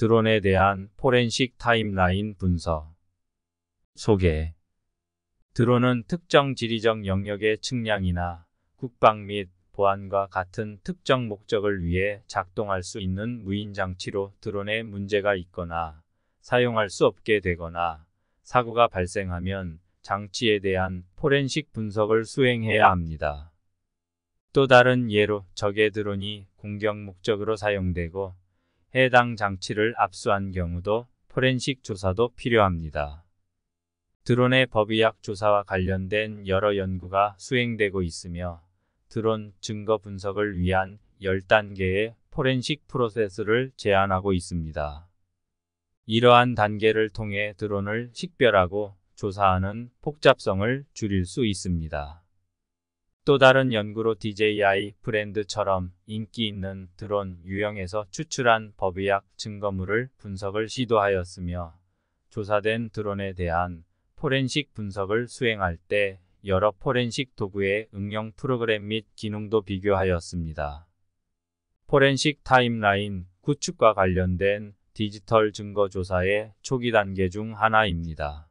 드론에 대한 포렌식 타임라인 분석. 소개. 드론은 특정 지리적 영역의 측량이나 국방 및 보안과 같은 특정 목적을 위해 작동할 수 있는 무인 장치로 드론에 문제가 있거나 사용할 수 없게 되거나 사고가 발생하면 장치에 대한 포렌식 분석을 수행해야 합니다. 또 다른 예로 적의 드론이 공격 목적으로 사용되고 해당 장치를 압수한 경우도 포렌식 조사도 필요합니다. 드론의 법의학 조사와 관련된 여러 연구가 수행되고 있으며 드론 증거 분석을 위한 10단계의 포렌식 프로세스를 제안하고 있습니다. 이러한 단계를 통해 드론을 식별하고 조사하는 복잡성을 줄일 수 있습니다. 또 다른 연구로 DJI 브랜드처럼 인기 있는 드론 유형에서 추출한 법의학 증거물을 분석을 시도하였으며 조사된 드론에 대한 포렌식 분석을 수행할 때 여러 포렌식 도구의 응용 프로그램 및 기능도 비교하였습니다. 포렌식 타임라인 구축과 관련된 디지털 증거 조사의 초기 단계 중 하나입니다.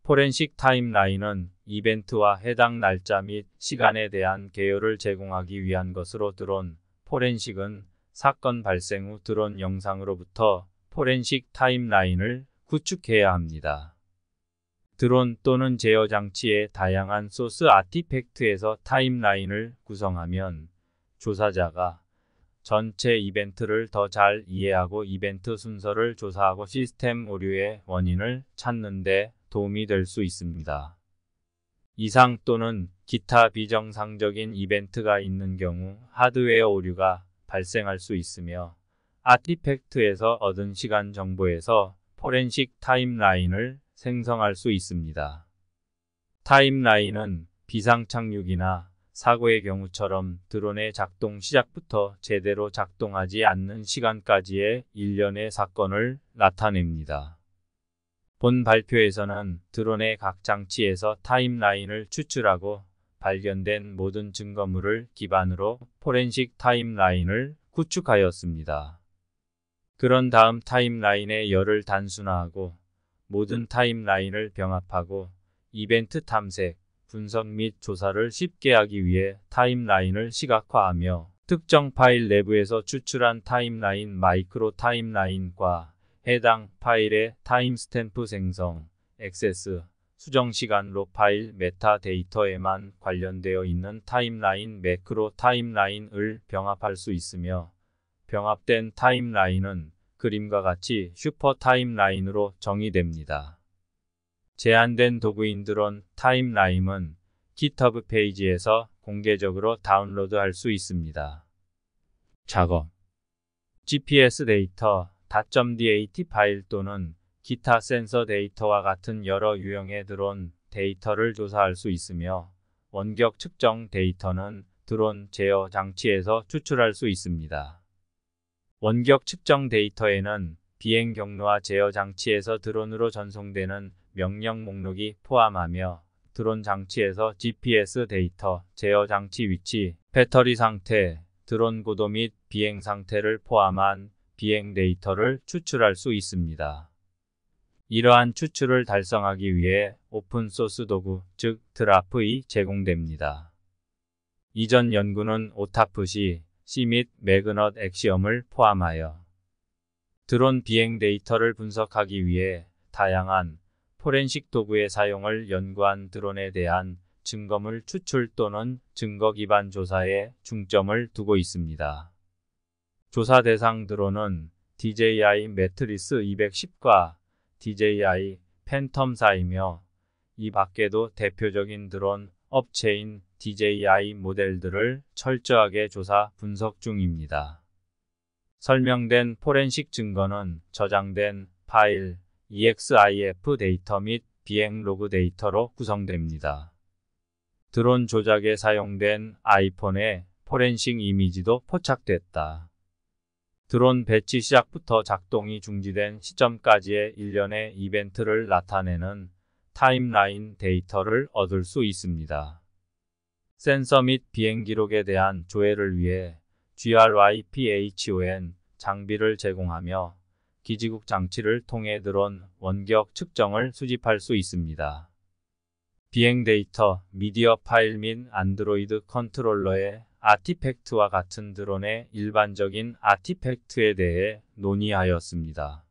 포렌식 타임라인은 이벤트와 해당 날짜 및 시간에 대한 개요를 제공하기 위한 것으로 드론 포렌식은 사건 발생 후 드론 영상으로부터 포렌식 타임라인을 구축해야 합니다. 드론 또는 제어 장치의 다양한 소스 아티팩트에서 타임라인을 구성하면 조사자가 전체 이벤트를 더 잘 이해하고 이벤트 순서를 조사하고 시스템 오류의 원인을 찾는 데 도움이 될 수 있습니다. 이상 또는 기타 비정상적인 이벤트가 있는 경우 하드웨어 오류가 발생할 수 있으며 아티팩트에서 얻은 시간 정보에서 포렌식 타임라인을 생성할 수 있습니다. 타임라인은 비상 착륙이나 사고의 경우처럼 드론의 작동 시작부터 제대로 작동하지 않는 시간까지의 일련의 사건을 나타냅니다. 본 발표에서는 드론의 각 장치에서 타임라인을 추출하고 발견된 모든 증거물을 기반으로 포렌식 타임라인을 구축하였습니다. 그런 다음 타임라인의 열을 단순화하고 모든 타임라인을 병합하고 이벤트 탐색, 분석 및 조사를 쉽게 하기 위해 타임라인을 시각화하며 특정 파일 내부에서 추출한 타임라인 마이크로 타임라인과 해당 파일의 타임스탬프 생성, 액세스, 수정시간로 파일 메타데이터에만 관련되어 있는 타임라인 매크로 타임라인을 병합할 수 있으며 병합된 타임라인은 그림과 같이 슈퍼 타임라인으로 정의됩니다. 제한된 도구인 드론 타임라인은 GitHub 페이지에서 공개적으로 다운로드할 수 있습니다. 작업. GPS 데이터, .dat 파일 또는 기타 센서 데이터와 같은 여러 유형의 드론 데이터를 조사할 수 있으며 원격 측정 데이터는 드론 제어 장치에서 추출할 수 있습니다. 원격 측정 데이터에는 비행 경로와 제어 장치에서 드론으로 전송되는 명령 목록이 포함하며 드론 장치에서 GPS 데이터, 제어 장치 위치, 배터리 상태, 드론 고도 및 비행 상태를 포함한 비행 데이터를 추출할 수 있습니다. 이러한 추출을 달성하기 위해 오픈소스 도구, 즉 드라프이 제공됩니다. 이전 연구는 오타프시, C 및 매그넛 엑시엄을 포함하여 드론 비행 데이터를 분석하기 위해 다양한 포렌식 도구의 사용을 연구한 드론에 대한 증거물 추출 또는 증거 기반 조사에 중점을 두고 있습니다. 조사 대상 드론은 DJI 매트리스 210과 DJI 팬텀4이며 이 밖에도 대표적인 드론 업체인 DJI 모델들을 철저하게 조사 분석 중입니다. 설명된 포렌식 증거는 저장된 파일, EXIF 데이터 및 비행 로그 데이터로 구성됩니다. 드론 조작에 사용된 아이폰의 포렌식 이미지도 포착됐다. 드론 배치 시작부터 작동이 중지된 시점까지의 일련의 이벤트를 나타내는 타임라인 데이터를 얻을 수 있습니다. 센서 및 비행 기록에 대한 조회를 위해 GRYPHON 장비를 제공하며 기지국 장치를 통해 드론 원격 측정을 수집할 수 있습니다. 비행 데이터, 미디어 파일 및 안드로이드 컨트롤러의 아티팩트와 같은 드론의 일반적인 아티팩트에 대해 논의하였습니다.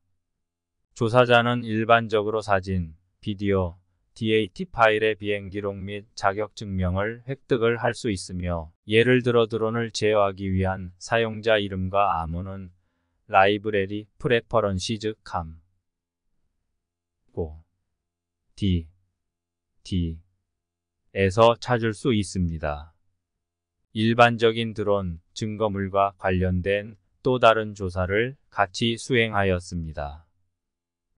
조사자는 일반적으로 사진, 비디오, DAT 파일의 비행 기록 및 자격 증명을 획득을 할 수 있으며, 예를 들어 드론을 제어하기 위한 사용자 이름과 암호는 라이브러리 프레퍼런시즈 캄 에서 찾을 수 있습니다. 일반적인 드론 증거물과 관련된 또 다른 조사를 같이 수행하였습니다.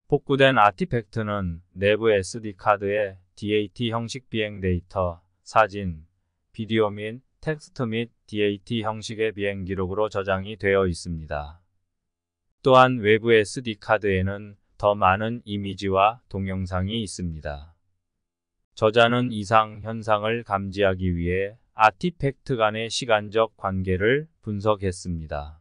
복구된 아티팩트는 내부 SD카드에 DAT 형식 비행 데이터, 사진, 비디오 및 텍스트 및 DAT 형식의 비행 기록으로 저장이 되어 있습니다. 또한 외부 SD카드에는 더 많은 이미지와 동영상이 있습니다. 저자는 이상 현상을 감지하기 위해 아티팩트 간의 시간적 관계를 분석했습니다.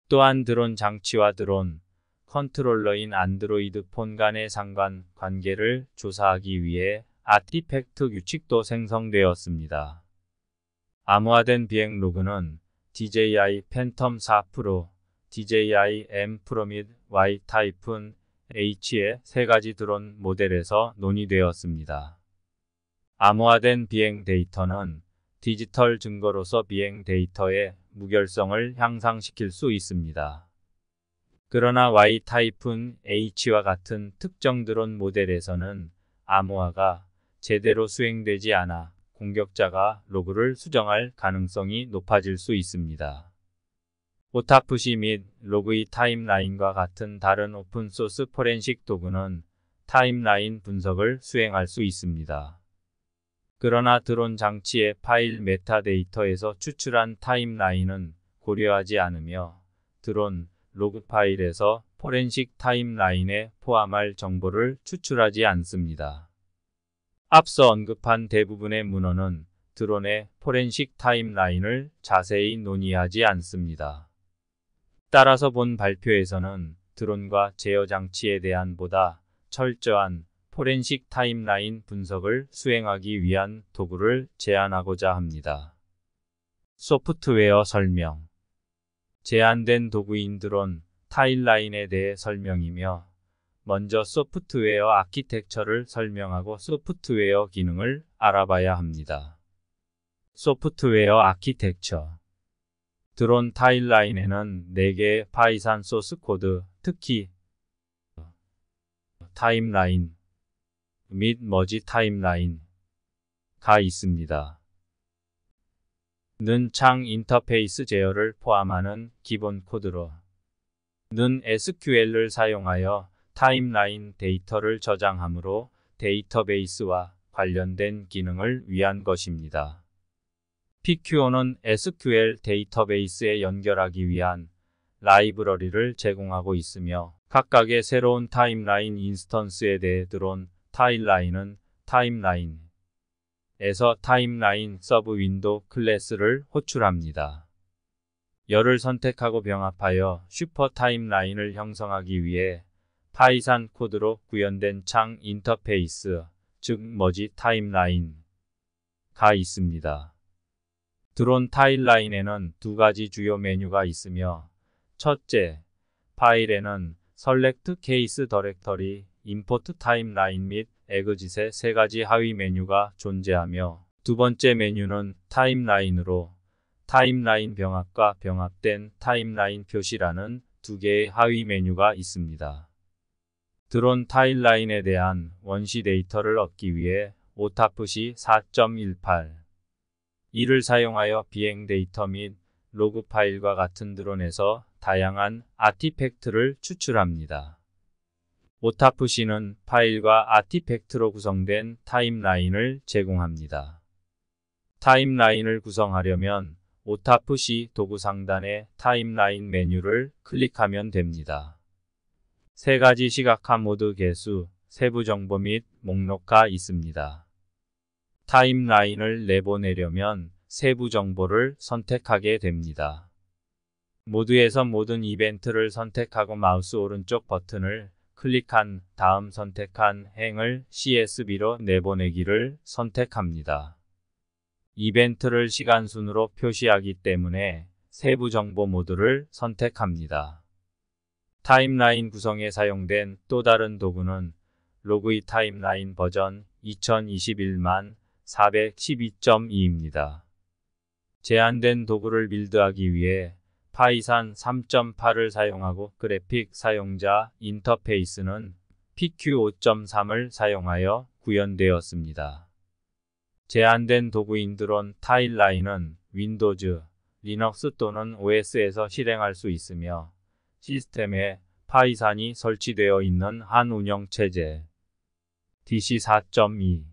또한 드론 장치와 드론 컨트롤러인 안드로이드 폰 간의 상관 관계를 조사하기 위해 아티팩트 규칙도 생성되었습니다. 암호화된 비행 로그는 DJI 팬텀 4 프로, DJI M 프로 및 Y-타이푼 H의 세 가지 드론 모델에서 논의되었습니다. 암호화된 비행 데이터는 디지털 증거로서 비행 데이터의 무결성을 향상시킬 수 있습니다. 그러나 Y-타이푼 H와 같은 특정 드론 모델에서는 암호화가 제대로 수행되지 않아 공격자가 로그를 수정할 가능성이 높아질 수 있습니다. 오타프시 및 로그의 타임라인과 같은 다른 오픈소스 포렌식 도구는 타임라인 분석을 수행할 수 있습니다. 그러나 드론 장치의 파일 메타데이터에서 추출한 타임라인은 고려하지 않으며 드론 로그 파일에서 포렌식 타임라인에 포함할 정보를 추출하지 않습니다. 앞서 언급한 대부분의 문헌은 드론의 포렌식 타임라인을 자세히 논의하지 않습니다. 따라서 본 발표에서는 드론과 제어 장치에 대한 보다 철저한 포렌식 타임라인 분석을 수행하기 위한 도구를 제안하고자 합니다. 소프트웨어 설명. 제한된 도구인 드론 타임라인에 대해 설명이며, 먼저 소프트웨어 아키텍처를 설명하고 소프트웨어 기능을 알아봐야 합니다. 소프트웨어 아키텍처. 드론 타임라인에는 4개의 파이산 소스 코드, 특히 타임라인 및 머지 타임라인가 있습니다. 는 창 인터페이스 제어를 포함하는 기본 코드로 는 SQL을 사용하여 타임라인 데이터를 저장하므로 데이터베이스와 관련된 기능을 위한 것입니다. PQO는 SQL 데이터베이스에 연결하기 위한 라이브러리를 제공하고 있으며, 각각의 새로운 타임라인 인스턴스에 대해 드론 타임라인은 타임라인에서 타임라인 서브 윈도우 클래스를 호출합니다. 열을 선택하고 병합하여 슈퍼 타임라인을 형성하기 위해 파이산 코드로 구현된 창 인터페이스, 즉 머지 타임라인가 있습니다. 드론 타임라인에는 두 가지 주요 메뉴가 있으며, 첫째, 파일에는 Select Case Directory, Import Timeline 및 Exit의 세 가지 하위 메뉴가 존재하며, 두 번째 메뉴는 타임라인으로 타임라인 병합과 병합된 타임라인 표시라는 두 개의 하위 메뉴가 있습니다. 드론 타임라인에 대한 원시 데이터를 얻기 위해 오타프시 4.18 이를 사용하여 비행 데이터 및 로그 파일과 같은 드론에서 다양한 아티팩트를 추출합니다. 오타프시는 파일과 아티팩트로 구성된 타임라인을 제공합니다. 타임라인을 구성하려면 오타프시 도구 상단의 타임라인 메뉴를 클릭하면 됩니다. 세 가지 시각화 모드 개수, 세부 정보 및 목록가 있습니다. 타임라인을 내보내려면 세부 정보를 선택하게 됩니다. 모드에서 모든 이벤트를 선택하고 마우스 오른쪽 버튼을 클릭한 다음 선택한 행을 CSV로 내보내기를 선택합니다. 이벤트를 시간순으로 표시하기 때문에 세부 정보 모드를 선택합니다. 타임라인 구성에 사용된 또 다른 도구는 로그이 타임라인 버전 2021만 412.2입니다. 제한된 도구를 빌드하기 위해 파이산 3.8을 사용하고 그래픽 사용자 인터페이스는 PQ5.3을 사용하여 구현되었습니다. 제한된 도구인 드론 타일라인은 윈도우즈, 리눅스 또는 OS에서 실행할 수 있으며 시스템에 파이산이 설치되어 있는 한 운영체제 DC4.2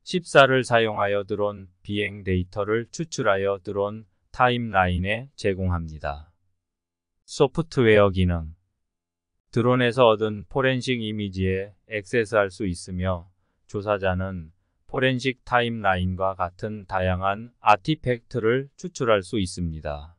14를 사용하여 드론 비행 데이터를 추출하여 드론 타임라인에 제공합니다. 소프트웨어 기능 드론에서 얻은 포렌식 이미지에 액세스할 수 있으며 조사자는 포렌식 타임라인과 같은 다양한 아티팩트를 추출할 수 있습니다.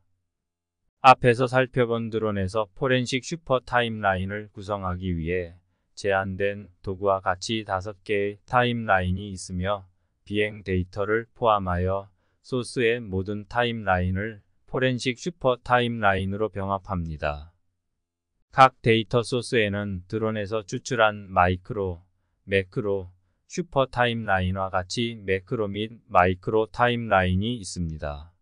앞에서 살펴본 드론에서 포렌식 슈퍼 타임라인을 구성하기 위해 제한된 도구와 같이 5개의 타임라인이 있으며 비행 데이터를 포함하여 소스의 모든 타임라인을 포렌식 슈퍼 타임라인으로 병합합니다. 각 데이터 소스에는 드론에서 추출한 마이크로, 매크로, 슈퍼 타임라인과 같이 매크로 및 마이크로 타임라인이 있습니다.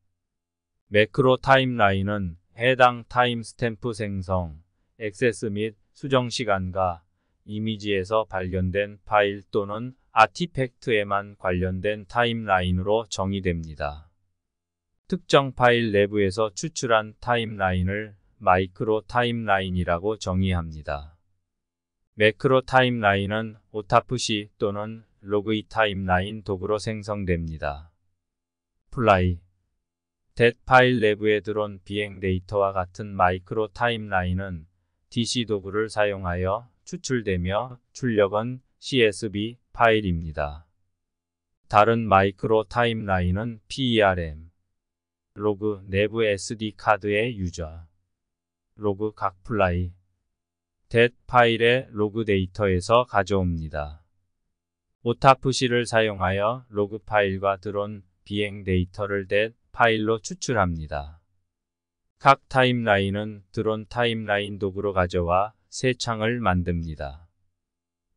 매크로 타임라인은 해당 타임스탬프 생성, 액세스 및 수정 시간과 이미지에서 발견된 파일 또는 아티팩트에만 관련된 타임라인으로 정의됩니다. 특정 파일 내부에서 추출한 타임라인을 마이크로 타임라인이라고 정의합니다. 매크로 타임라인은 오타프시 또는 로그이 타임라인 도구로 생성됩니다. 플라이 댓 파일 내부에 들어온 비행 데이터와 같은 마이크로 타임라인은 DC 도구를 사용하여 추출되며 출력은 CSV 파일입니다. 다른 마이크로 타임라인은 PERM, 로그 내부 SD 카드의 유저, 로그 각 플라이, 댓 파일의 로그 데이터에서 가져옵니다. 오타프시를 사용하여 로그 파일과 드론 비행 데이터를 댓 파일로 추출합니다. 각 타임라인은 드론 타임라인 도구로 가져와 새 창을 만듭니다.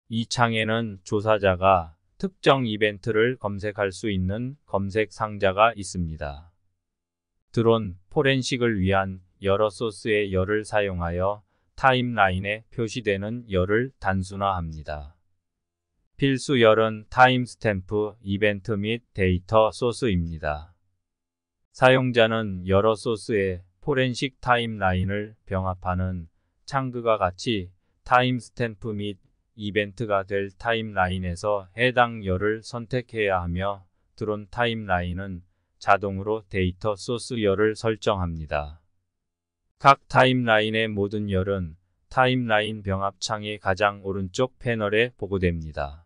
이 창에는 조사자가 특정 이벤트를 검색할 수 있는 검색 상자가 있습니다. 드론 포렌식을 위한 여러 소스의 열을 사용하여 타임라인에 표시되는 열을 단순화합니다. 필수 열은 타임스탬프, 이벤트 및 데이터 소스입니다. 사용자는 여러 소스의 포렌식 타임라인을 병합하는 창그와 같이 타임스탬프 및 이벤트가 될 타임라인에서 해당 열을 선택해야 하며 드론 타임라인은 자동으로 데이터 소스 열을 설정합니다. 각 타임라인의 모든 열은 타임라인 병합 창의 가장 오른쪽 패널에 보고됩니다.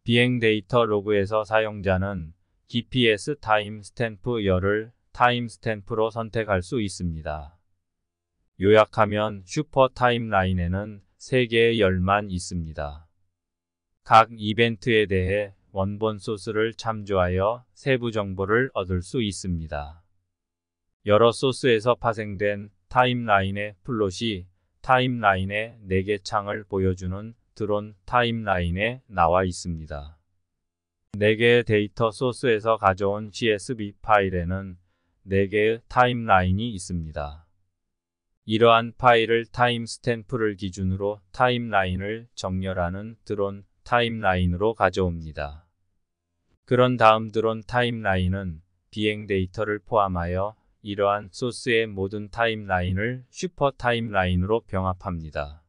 비행 데이터 로그에서 사용자는 GPS 타임스탬프 열을 타임스탬프로 선택할 수 있습니다. 요약하면 슈퍼 타임라인에는 3개의 열만 있습니다. 각 이벤트에 대해 원본 소스를 참조하여 세부 정보를 얻을 수 있습니다. 여러 소스에서 파생된 타임라인의 플롯이 타임라인의 4개 창을 보여주는 드론 타임라인에 나와 있습니다. 4개의 데이터 소스에서 가져온 CSV 파일에는 4개의 타임라인이 있습니다. 이러한 파일을 타임스탬프를 기준으로 타임라인을 정렬하는 드론 타임라인으로 가져옵니다. 그런 다음 드론 타임라인은 비행 데이터를 포함하여 이러한 소스의 모든 타임라인을 슈퍼 타임라인으로 병합합니다.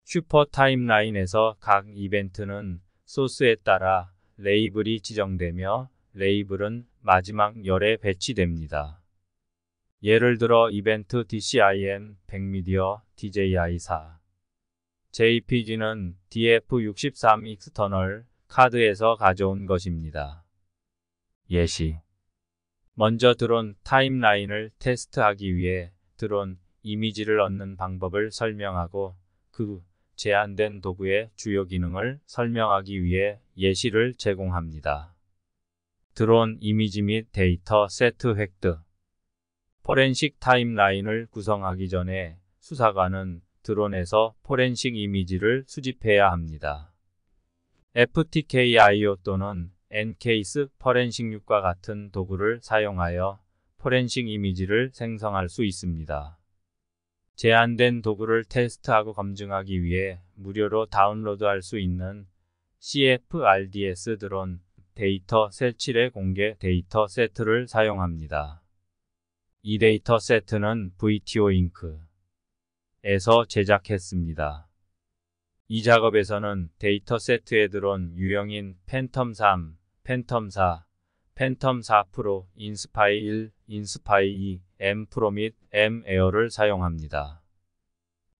슈퍼 타임라인에서 각 이벤트는 소스에 따라 레이블이 지정되며 레이블은 마지막 열에 배치됩니다. 예를 들어 이벤트 DCIM 100미디어 DJI4 JPG는 DF63 익스터널 카드에서 가져온 것입니다. 예시 먼저 드론 타임라인을 테스트하기 위해 드론 이미지를 얻는 방법을 설명하고 그 제한된 도구의 주요 기능을 설명하기 위해 예시를 제공합니다. 드론 이미지 및 데이터 세트 획득. 포렌식 타임라인을 구성하기 전에 수사관은 드론에서 포렌식 이미지를 수집해야 합니다. FTK-IO 또는 N-Case 포렌식6과 같은 도구를 사용하여 포렌식 이미지를 생성할 수 있습니다. 제한된 도구를 테스트하고 검증하기 위해 무료로 다운로드할 수 있는 CFRDS 드론 데이터 셋 7의 공개 데이터 세트를 사용합니다. 이 데이터 세트는 VTO 잉크에서 제작했습니다. 이 작업에서는 데이터 세트의 드론 유형인 팬텀 3, 팬텀 4, 팬텀 4 프로, 인스파이 1, 인스파이 2, M 프로 및 M 에어를 사용합니다.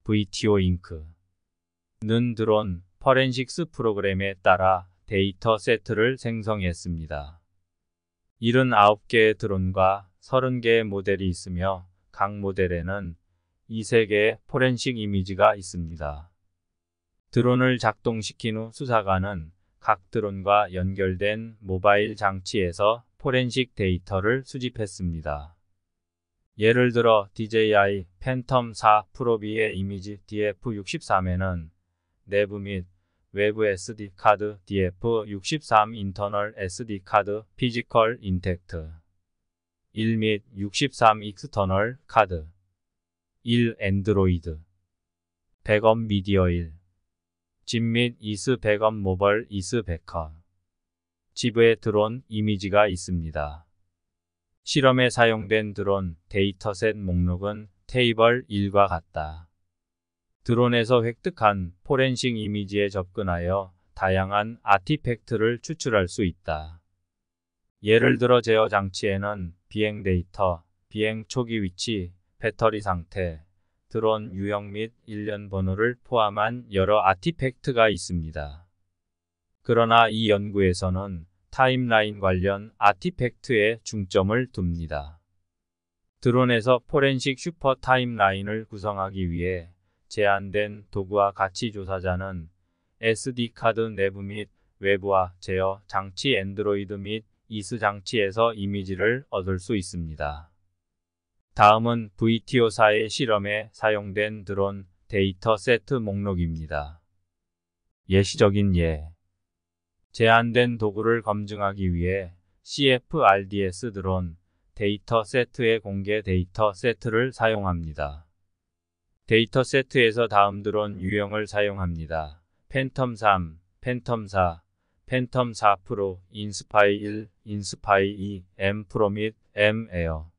VTO 잉크는 드론 포렌식스 프로그램에 따라 데이터 세트를 생성했습니다. 79개의 드론과 30개의 모델이 있으며 각 모델에는 23개의 포렌식 이미지가 있습니다. 드론을 작동시킨 후 수사관은 각 드론과 연결된 모바일 장치에서 포렌식 데이터를 수집했습니다. 예를 들어 DJI 팬텀 4 프로-B의 이미지 DF63에는 내부 및 외부 SD 카드 DF63 인터널 SD 카드 피지컬 인텍트 1 및 63 익스터널 카드 1 앤드로이드 백업 미디어 1 집 및 이스 백업 모벌 이스 백업 집의 드론 이미지가 있습니다. 실험에 사용된 드론 데이터셋 목록은 테이블 1과 같다. 드론에서 획득한 포렌식 이미지에 접근하여 다양한 아티팩트를 추출할 수 있다. 예를 들어 제어 장치에는 비행 데이터, 비행 초기 위치, 배터리 상태, 드론 유형 및 일련 번호를 포함한 여러 아티팩트가 있습니다. 그러나 이 연구에서는 타임라인 관련 아티팩트에 중점을 둡니다. 드론에서 포렌식 슈퍼 타임라인을 구성하기 위해 제한된 도구와 가치 조사자는 SD카드 내부 및 외부와 제어 장치 앤드로이드 및 이스 장치에서 이미지를 얻을 수 있습니다. 다음은 VTO4의 실험에 사용된 드론 데이터 세트 목록입니다. 예시적인 예. 제한된 도구를 검증하기 위해 CFRDS 드론 데이터 세트의 공개 데이터 세트를 사용합니다. 데이터 세트에서 다음 드론 유형을 사용합니다. 팬텀 3, 팬텀 4, 팬텀 4 프로, 인스파이 1, 인스파이 2, M 프로 및 M 에어.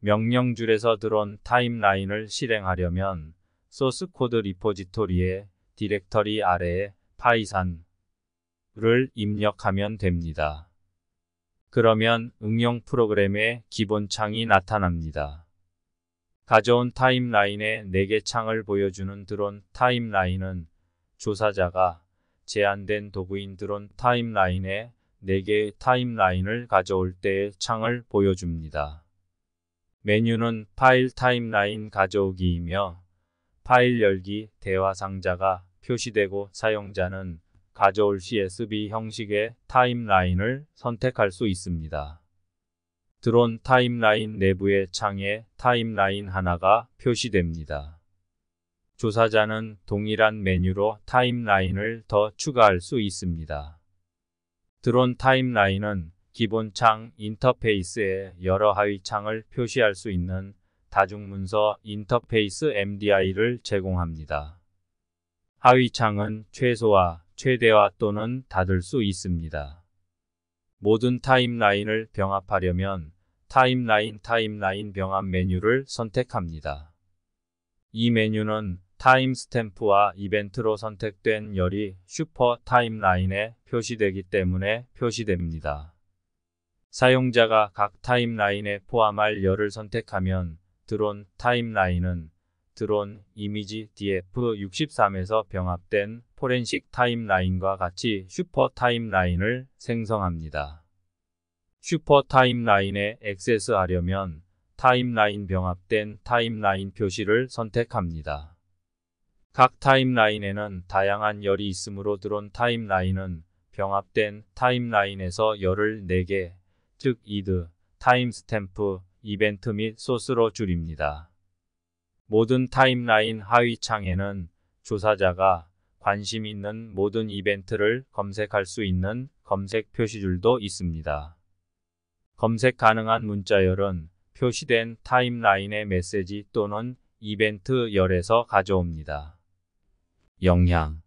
명령줄에서 드론 타임라인을 실행하려면 소스 코드 리포지토리의 디렉터리 아래에 파이썬을 입력하면 됩니다. 그러면 응용 프로그램의 기본 창이 나타납니다. 가져온 타임라인의 4개 창을 보여주는 드론 타임라인은 조사자가 제한된 도구인 드론 타임라인에 4개의 타임라인을 가져올 때의 창을 보여줍니다. 메뉴는 파일 타임라인 가져오기이며 파일 열기 대화 상자가 표시되고 사용자는 가져올 CSV 형식의 타임라인을 선택할 수 있습니다. 드론 타임라인 내부의 창에 타임라인 하나가 표시됩니다. 조사자는 동일한 메뉴로 타임라인을 더 추가할 수 있습니다. 드론 타임라인은 기본 창 인터페이스에 여러 하위 창을 표시할 수 있는 다중문서 인터페이스 MDI를 제공합니다. 하위 창은 최소화, 최대화 또는 닫을 수 있습니다. 모든 타임라인을 병합하려면 타임라인 병합 메뉴를 선택합니다. 이 메뉴는 타임스탬프와 이벤트로 선택된 열이 슈퍼 타임라인에 표시되기 때문에 표시됩니다. 사용자가 각 타임라인에 포함할 열을 선택하면 드론 타임라인은 드론 이미지 DF63에서 병합된 포렌식 타임라인과 같이 슈퍼 타임라인을 생성합니다. 슈퍼 타임라인에 액세스하려면 타임라인 병합된 타임라인 표시를 선택합니다. 각 타임라인에는 다양한 열이 있으므로 드론 타임라인은 병합된 타임라인에서 열을 4개, 즉 이드, 타임스탬프, 이벤트 및 소스로 줄입니다. 모든 타임라인 하위 창에는 조사자가 관심 있는 모든 이벤트를 검색할 수 있는 검색 표시줄도 있습니다. 검색 가능한 문자열은 표시된 타임라인의 메시지 또는 이벤트 열에서 가져옵니다. 영향.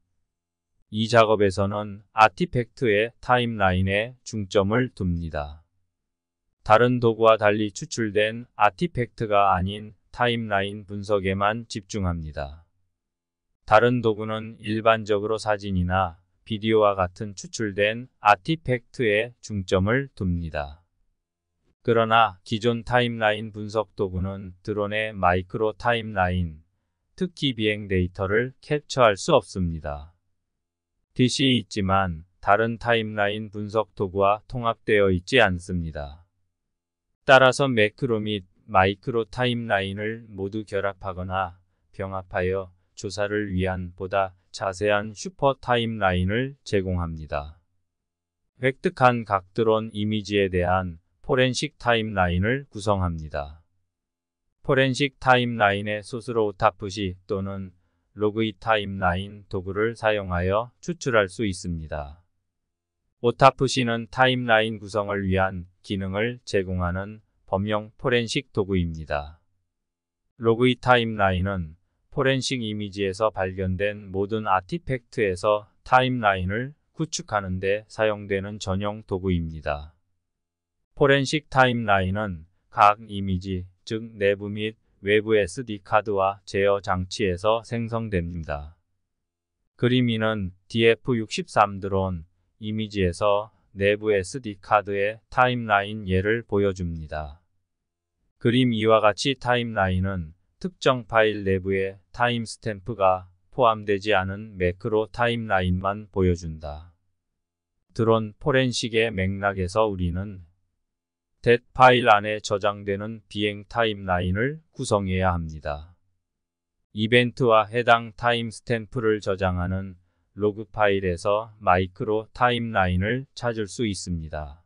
이 작업에서는 아티팩트의 타임라인에 중점을 둡니다. 다른 도구와 달리 추출된 아티팩트가 아닌 타임라인 분석에만 집중합니다. 다른 도구는 일반적으로 사진이나 비디오와 같은 추출된 아티팩트에 중점을 둡니다. 그러나 기존 타임라인 분석 도구는 드론의 마이크로 타임라인, 특히 비행 데이터를 캡처할 수 없습니다. DC이 있지만 다른 타임라인 분석 도구와 통합되어 있지 않습니다. 따라서 매크로 및 마이크로 타임라인을 모두 결합하거나 병합하여 조사를 위한 보다 자세한 슈퍼 타임라인을 제공합니다. 획득한 각 드론 이미지에 대한 포렌식 타임라인을 구성합니다. 포렌식 타임라인의 소스로 오타프시 또는 로그이 타임라인 도구를 사용하여 추출할 수 있습니다. 오타프시는 타임라인 구성을 위한 기능을 제공하는 범용 포렌식 도구입니다. 로그이 타임라인은 포렌식 이미지에서 발견된 모든 아티팩트에서 타임라인을 구축하는 데 사용되는 전용 도구입니다. 포렌식 타임라인은 각 이미지, 즉 내부 및 외부 SD카드와 제어 장치에서 생성됩니다. 그림이는 DF63 드론 이미지에서 내부 SD카드의 타임라인 예를 보여줍니다. 그림 이와 같이 타임라인은 특정 파일 내부에 타임스탬프가 포함되지 않은 매크로 타임라인만 보여준다. 드론 포렌식의 맥락에서 우리는 DAT 파일 안에 저장되는 비행 타임라인을 구성해야 합니다. 이벤트와 해당 타임스탬프를 저장하는 로그 파일에서 마이크로 타임라인을 찾을 수 있습니다.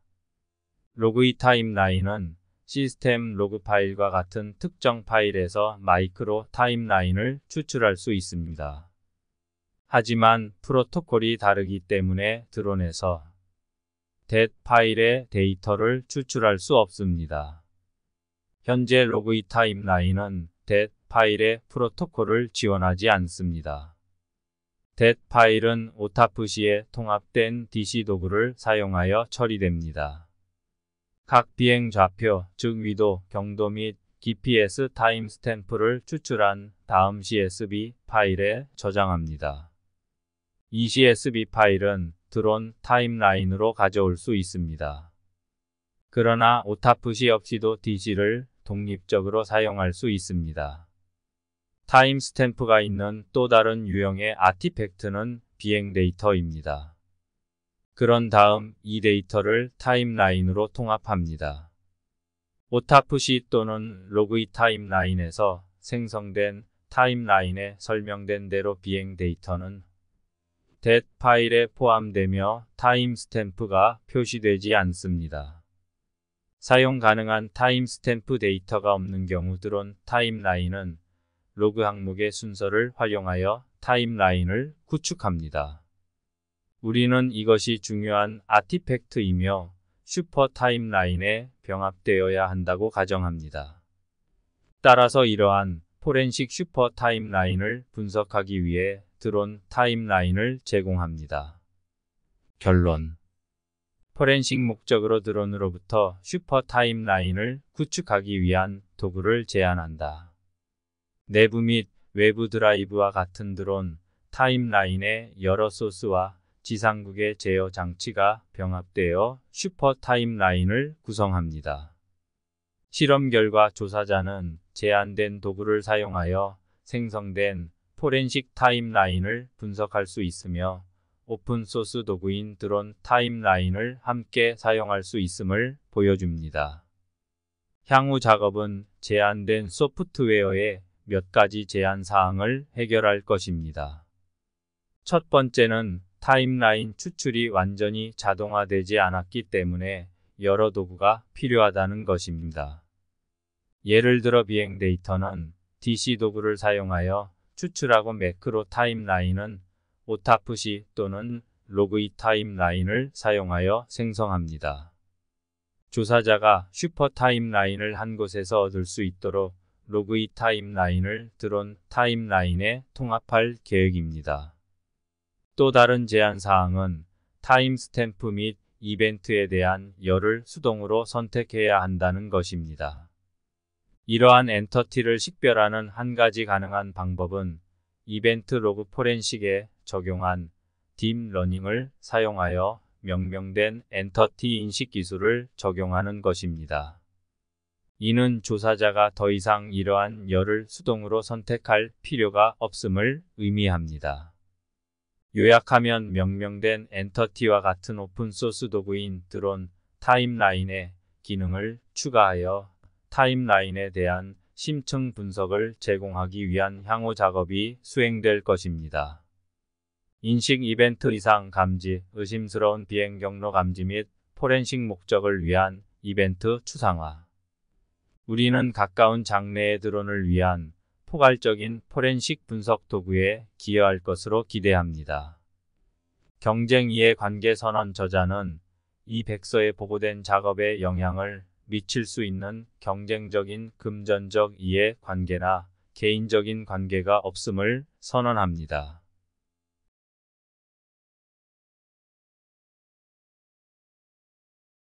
로그이 타임라인은 시스템 로그 파일과 같은 특정 파일에서 마이크로 타임라인을 추출할 수 있습니다. 하지만 프로토콜이 다르기 때문에 드론에서 DAT 파일의 데이터를 추출할 수 없습니다. 현재 로그이 타임라인은 DAT 파일의 프로토콜을 지원하지 않습니다. DAT 파일은 오타프시에 통합된 DC 도구를 사용하여 처리됩니다. 각 비행 좌표, 즉 위도, 경도 및 GPS 타임스탬프를 추출한 다음 CSV 파일에 저장합니다. 이 CSV 파일은 드론 타임라인으로 가져올 수 있습니다. 그러나 오타프시 없이도 DC를 독립적으로 사용할 수 있습니다. 타임스탬프가 있는 또 다른 유형의 아티팩트는 비행 데이터입니다. 그런 다음 이 데이터를 타임라인으로 통합합니다. 오타프시 또는 로그이 타임라인에서 생성된 타임라인에 설명된 대로 비행 데이터는 DAT 파일에 포함되며 타임스탬프가 표시되지 않습니다. 사용 가능한 타임스탬프 데이터가 없는 경우 드론 타임라인은 로그 항목의 순서를 활용하여 타임라인을 구축합니다. 우리는 이것이 중요한 아티팩트이며 슈퍼 타임라인에 병합되어야 한다고 가정합니다. 따라서 이러한 포렌식 슈퍼 타임라인을 분석하기 위해 드론 타임라인을 제공합니다. 결론. 포렌식 목적으로 드론으로부터 슈퍼 타임라인을 구축하기 위한 도구를 제안한다. 내부 및 외부 드라이브와 같은 드론 타임라인의 여러 소스와 지상국의 제어 장치가 병합되어 슈퍼 타임라인을 구성합니다. 실험 결과 조사자는 제한된 도구를 사용하여 생성된 포렌식 타임라인을 분석할 수 있으며 오픈소스 도구인 드론 타임라인을 함께 사용할 수 있음을 보여줍니다. 향후 작업은 제한된 소프트웨어의 몇 가지 제한 사항을 해결할 것입니다. 첫 번째는 타임라인 추출이 완전히 자동화되지 않았기 때문에 여러 도구가 필요하다는 것입니다. 예를 들어 비행 데이터는 DC 도구를 사용하여 추출하고 매크로 타임라인은 오타프시 또는 로그이 타임라인을 사용하여 생성합니다. 조사자가 슈퍼 타임라인을 한 곳에서 얻을 수 있도록 로그이 타임라인을 드론 타임라인에 통합할 계획입니다. 또 다른 제한 사항은 타임스탬프 및 이벤트에 대한 열을 수동으로 선택해야 한다는 것입니다. 이러한 엔터티를 식별하는 한 가지 가능한 방법은 이벤트 로그 포렌식에 적용한 딥러닝을 사용하여 명명된 엔터티 인식 기술을 적용하는 것입니다. 이는 조사자가 더 이상 이러한 열을 수동으로 선택할 필요가 없음을 의미합니다. 요약하면 명명된 엔터티와 같은 오픈소스 도구인 드론 타임라인의 기능을 추가하여 타임라인에 대한 심층 분석을 제공하기 위한 향후 작업이 수행될 것입니다. 인식 이벤트 이상 감지, 의심스러운 비행 경로 감지 및 포렌식 목적을 위한 이벤트 추상화. 우리는 가까운 장래의 드론을 위한 포괄적인 포렌식 분석 도구에 기여할 것으로 기대합니다. 경쟁 이해 관계 선언 저자는 이 백서에 보고된 작업에 영향을 미칠 수 있는 경쟁적인 금전적 이해 관계나 개인적인 관계가 없음을 선언합니다.